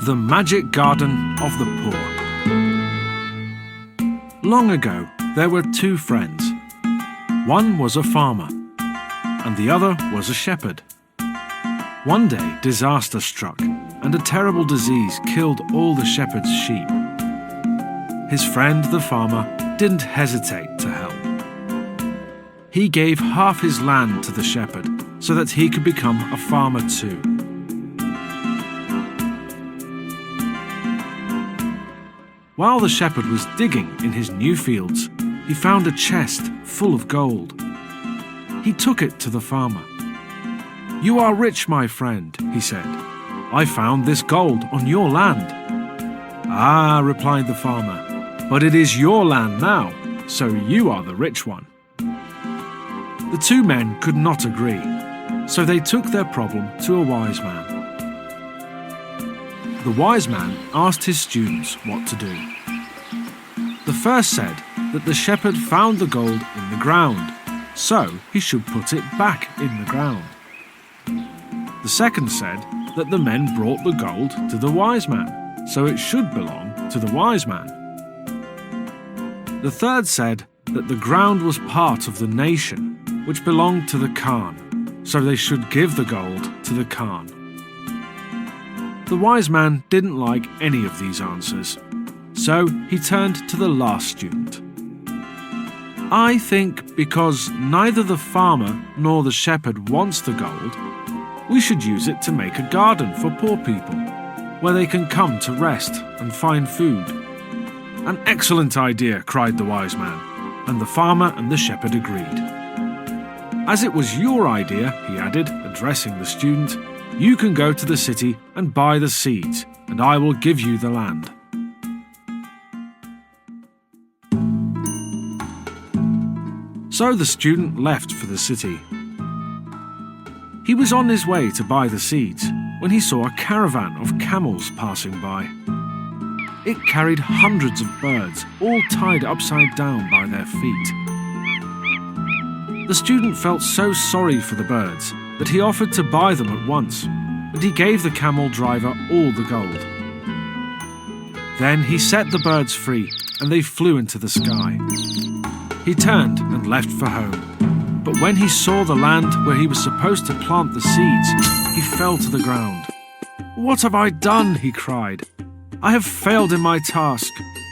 the Magic Garden of the Poor. Long ago, there were two friends. One was a farmer, and the other was a shepherd. One day, disaster struck, and a terrible disease killed all the shepherd's sheep. His friend, the farmer, didn't hesitate to help. He gave half his land to the shepherd so that he could become a farmer too. While the shepherd was digging in his new fields, he found a chest full of gold. He took it to the farmer. "You are rich, my friend," he said. "I found this gold on your land." "Ah," replied the farmer, "but it is your land now, so you are the rich one." The two men could not agree, so they took their problem to a wise man. The wise man asked his students what to do. The first said that the shepherd found the gold in the ground, so he should put it back in the ground. The second said that the men brought the gold to the wise man, so it should belong to the wise man. The third said that the ground was part of the nation, which belonged to the Khan, so they should give the gold to the Khan. The wise man didn't like any of these answers, so he turned to the last student. "I think because neither the farmer nor the shepherd wants the gold, we should use it to make a garden for poor people, where they can come to rest and find food." "An excellent idea," cried the wise man, and the farmer and the shepherd agreed. "As it was your idea," he added, addressing the student, "you can go to the city and buy the seeds, and I will give you the land." So the student left for the city. He was on his way to buy the seeds when he saw a caravan of camels passing by. It carried hundreds of birds, all tied upside down by their feet. The student felt so sorry for the birds that he offered to buy them at once, and he gave the camel driver all the gold. Then he set the birds free, and they flew into the sky. He turned and left for home, but when he saw the land where he was supposed to plant the seeds, he fell to the ground. "What have I done?" he cried. "I have failed in my task.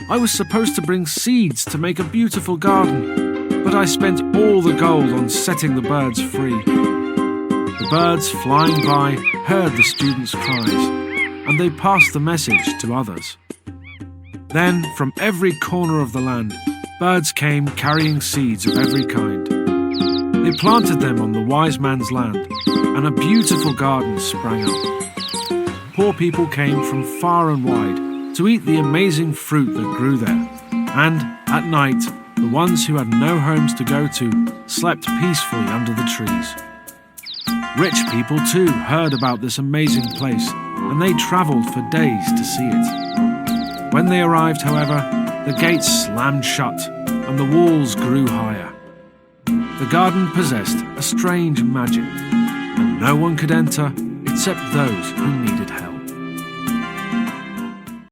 I was supposed to bring seeds to make a beautiful garden, but I spent all the gold on setting the birds free." The birds flying by heard the student's cries, and they passed the message to others. Then, from every corner of the land, birds came carrying seeds of every kind. They planted them on the wise man's land, and a beautiful garden sprang up. Poor people came from far and wide to eat the amazing fruit that grew there, and at night, the ones who had no homes to go to slept peacefully under the trees. Rich people too heard about this amazing place, and they travelled for days to see it. When they arrived, however, the gates slammed shut and the walls grew higher. The garden possessed a strange magic, and no one could enter except those who needed